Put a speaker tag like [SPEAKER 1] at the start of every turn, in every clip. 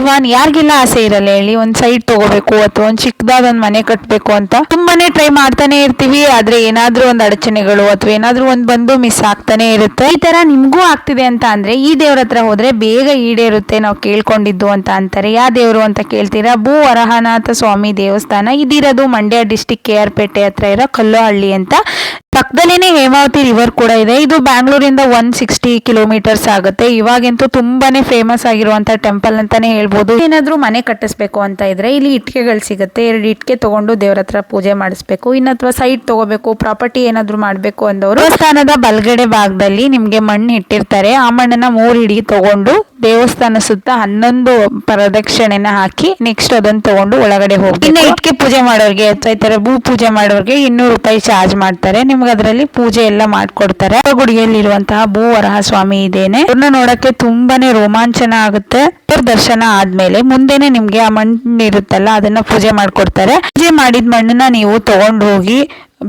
[SPEAKER 1] ಅಲ್ವಾ, ಯಾರಿಗೆಲ್ಲ ಆಸೆ ಇರಲ್ಲ ಹೇಳಿ, ಒಂದ್ ಸೈಟ್ ತಗೋಬೇಕು ಅಥವಾ ಒಂದ್ ಚಿಕ್ಕದಾದ ಒಂದ್ ಮನೆ ಕಟ್ಬೇಕು ಅಂತ ತುಂಬಾನೇ ಟ್ರೈ ಮಾಡ್ತಾನೆ ಇರ್ತೀವಿ. ಆದ್ರೆ ಏನಾದ್ರೂ ಒಂದ್ ಅಡಚಣೆಗಳು ಅಥವಾ ಏನಾದ್ರೂ ಒಂದ್ ಬಂದು ಮಿಸ್ ಆಗ್ತಾನೆ ಇರುತ್ತೆ. ಈ ತರ ನಿಮ್ಗೂ ಆಗ್ತಿದೆ ಅಂತ ಅಂದ್ರೆ ಈ ದೇವ್ರ ಹತ್ರ ಹೋದ್ರೆ ಬೇಗ ಈಡೇರುತ್ತೆ ನಾವು ಕೇಳ್ಕೊಂಡಿದ್ದು ಅಂತ ಅಂತಾರೆ. ಯಾವ ದೇವ್ರು ಅಂತ ಕೇಳ್ತೀರಾ? ಭೂ ವರಹನಾಥ ಸ್ವಾಮಿ ದೇವಸ್ಥಾನ. ಇದಿರೋದು ಮಂಡ್ಯ ಡಿಸ್ಟಿಕ್ KR ಪೇಟೆ ಹತ್ರ ಇರೋ ಕಲ್ಲೋಹಳ್ಳಿ ಅಂತ. ಪಕ್ಕದಲ್ಲೇನೆ ಹೇಮಾವತಿ ರಿವರ್ ಕೂಡ ಇದೆ. ಇದು ಬ್ಯಾಂಗ್ಳೂರಿಂದ 160 ಕಿಲೋಮೀಟರ್ಸ್ ಆಗುತ್ತೆ. ಇವಾಗಂತೂ ತುಂಬಾನೇ ಫೇಮಸ್ ಆಗಿರುವಂತ ಟೆಂಪಲ್ ಅಂತಾನೆ ಹೇಳ್ಬೋದು. ಏನಾದ್ರೂ ಮನೆ ಕಟ್ಟಿಸ್ಬೇಕು ಅಂತ ಇದ್ರೆ ಇಲ್ಲಿ ಇಟ್ಕೆಗಳು ಸಿಗುತ್ತೆ. 2 ಇಟ್ಕೆ ತಗೊಂಡು ದೇವ್ರ ಹತ್ರ ಪೂಜೆ ಮಾಡಿಸ್ಬೇಕು. ಇನ್ನ ಅಥವಾ ಸೈಟ್ ತಗೋಬೇಕು, ಪ್ರಾಪರ್ಟಿ ಏನಾದ್ರು ಮಾಡ್ಬೇಕು ಅಂದವರು ದೇವಸ್ಥಾನದ ಬಲಗಡೆ ಭಾಗದಲ್ಲಿ ನಿಮ್ಗೆ ಮಣ್ಣು ಇಟ್ಟಿರ್ತಾರೆ. ಆ ಮಣ್ಣನ್ನ 3 ಹಿಡಿ ತಗೊಂಡು ದೇವಸ್ಥಾನ ಸುತ್ತ 11 ಪ್ರದಕ್ಷಿಣೆನ ಹಾಕಿ ನೆಕ್ಸ್ಟ್ ಅದನ್ನ ತಗೊಂಡು ಒಳಗಡೆ ಹೋಗಿ. ಇನ್ನು ಇಟ್ಕೆ ಪೂಜೆ ಮಾಡೋರ್ಗೆ ಅಥವಾ ಈ ತರ ಭೂ ಪೂಜೆ ಮಾಡೋರ್ಗೆ 200 ರೂಪಾಯಿ ಚಾರ್ಜ್ ಮಾಡ್ತಾರೆ. ನಿಮ್ಗೆ ಅದರಲ್ಲಿ ಪೂಜೆ ಎಲ್ಲ ಮಾಡ್ಕೊಡ್ತಾರೆ. ಗುಡಿಯಲ್ಲಿರುವಂತಹ ಭೂ ವರಹ ಸ್ವಾಮಿ ಇದೇನೆ. ಅವ್ರನ್ನ ನೋಡಕ್ಕೆ ತುಂಬಾನೇ ರೋಮಾಂಚನ ಆಗುತ್ತೆ. ದರ್ಶನ ಆದ್ಮೇಲೆ ಮುಂದೆನೆ ನಿಮ್ಗೆ ಆ ಮಣ್ಣು ಇರುತ್ತಲ್ಲ ಅದನ್ನ ಪೂಜೆ ಮಾಡ್ಕೊಡ್ತಾರೆ. ಪೂಜೆ ಮಾಡಿದ ಮಣ್ಣನ್ನ ನೀವು ತಗೊಂಡು ಹೋಗಿ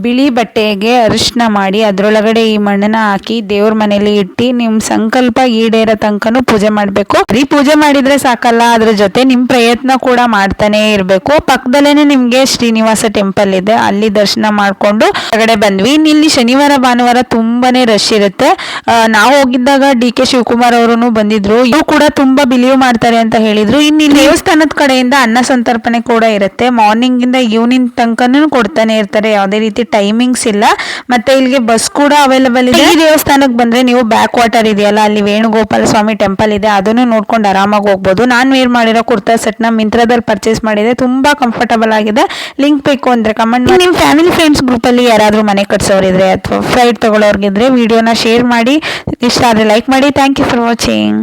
[SPEAKER 1] ಬಿಳಿ ಬಟ್ಟೆಗೆ ಅರಿಶಿನ ಮಾಡಿ ಅದ್ರೊಳಗಡೆ ಈ ಮಣ್ಣನ್ನ ಹಾಕಿ ದೇವ್ರ ಮನೇಲಿ ಇಟ್ಟು ನಿಮ್ ಸಂಕಲ್ಪ ಈಡೇರೋ ತನಕನೂ ಪೂಜೆ ಮಾಡ್ಬೇಕು. ಬರೀ ಪೂಜೆ ಮಾಡಿದ್ರೆ ಸಾಕಲ್ಲ, ಅದ್ರ ಜೊತೆ ನಿಮ್ ಪ್ರಯತ್ನ ಕೂಡ ಮಾಡ್ತಾನೆ ಇರ್ಬೇಕು. ಪಕ್ಕದಲ್ಲೇನೆ ನಿಮ್ಗೆ ಶ್ರೀನಿವಾಸ ಟೆಂಪಲ್ ಇದೆ, ಅಲ್ಲಿ ದರ್ಶನ ಮಾಡ್ಕೊಂಡು ಹೊರಗಡೆ ಬಂದ್ವಿ. ಇಲ್ಲಿ ಶನಿವಾರ ಭಾನುವಾರ ತುಂಬಾನೇ ರಶ್ ಇರುತ್ತೆ. ನಾವು ಹೋಗಿದ್ದಾಗ DK ಶಿವಕುಮಾರ್ ಅವರು ಬಂದಿದ್ರು. ಇವರು ಕೂಡ ತುಂಬಾ ಬಿಲೀವ್ ಮಾಡ್ತಾರೆ ಅಂತ ಹೇಳಿದ್ರು. ಇನ್ನು ಇಲ್ಲಿ ದೇವಸ್ಥಾನದ ಕಡೆಯಿಂದ ಅನ್ನ ಸಂತರ್ಪಣೆ ಕೂಡ ಇರುತ್ತೆ. ಮಾರ್ನಿಂಗ್ ಇಂದ ಈವ್ನಿಂಗ್ ತನಕನೂ ಕೊಡ್ತಾನೆ ಇರ್ತಾರೆ. ಯಾವುದೇ ರೀತಿ ಟೈಮಿಂಗ್ಸ್ ಇಲ್ಲ. ಮತ್ತೆ ಇಲ್ಲಿಗೆ ಬಸ್ ಕೂಡ ಅವೈಲೇಬಲ್ ಇದೆ. ಈ ದೇವಸ್ಥಾನಕ್ಕೆ ಬಂದ್ರೆ ನೀವು ಬ್ಯಾಕ್ ವಾಟರ್ ಇದೆಯಲ್ಲ, ಅಲ್ಲಿ ವೇಣುಗೋಪಾಲ ಸ್ವಾಮಿ ಟೆಂಪಲ್ ಇದೆ, ಅದನ್ನು ನೋಡ್ಕೊಂಡು ಆರಾಮಾಗಿ ಹೋಗ್ಬೋದು. ನಾನು ವೇರ್ ಮಾಡಿರೋ ಕುರ್ತಾ ಸೆಟ್ ನ ಮಿಂತ್ರದಲ್ಲಿ ಪರ್ಚೇಸ್ ಮಾಡಿದೆ. ತುಂಬಾ ಕಂಫರ್ಟಬಲ್ ಆಗಿದೆ. ಲಿಂಕ್ ಬೇಕು ಅಂದ್ರೆ ಕಮೆಂಟ್ ಮಾಡಿ. ನಿಮ್ ಫ್ಯಾಮಿಲಿ ಫ್ರೆಂಡ್ಸ್ ಗ್ರೂಪ್ ಅಲ್ಲಿ ಯಾರಾದ್ರೂ ಮನೆ ಕಟ್ಸೋರಿದ್ರೆ ಅಥವಾ ಫ್ಲೈಟ್ ತಗೊಳ್ಳೋರ್ಗಿದ್ರೆ ವಿಡಿಯೋನ ಶೇರ್ ಮಾಡಿ. ಇಷ್ಟ ಆದ್ರೆ ಲೈಕ್ ಮಾಡಿ. Thank you for watching.